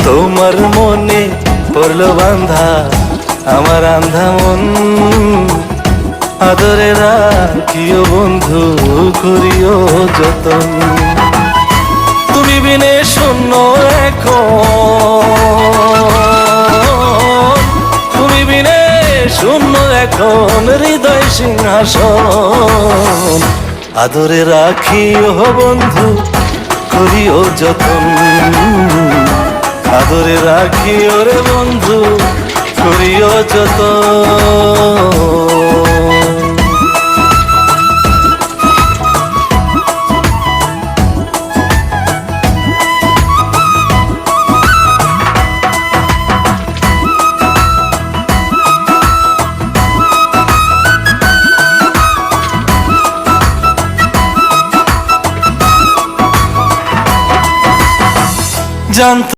তোমার মনে পড়লো বান্ধা আমার আন্ধা মন, আদরে রাখিও বন্ধু করিও যতন। তুমি বিনে শূন্য এখন, তুমি বিনে শূন্য এখন হৃদয় সিংহাসন, আদরে রাখিও বন্ধু করিও যতন, আদরে রাখিও রে বন্ধু করিও যতন। জানতো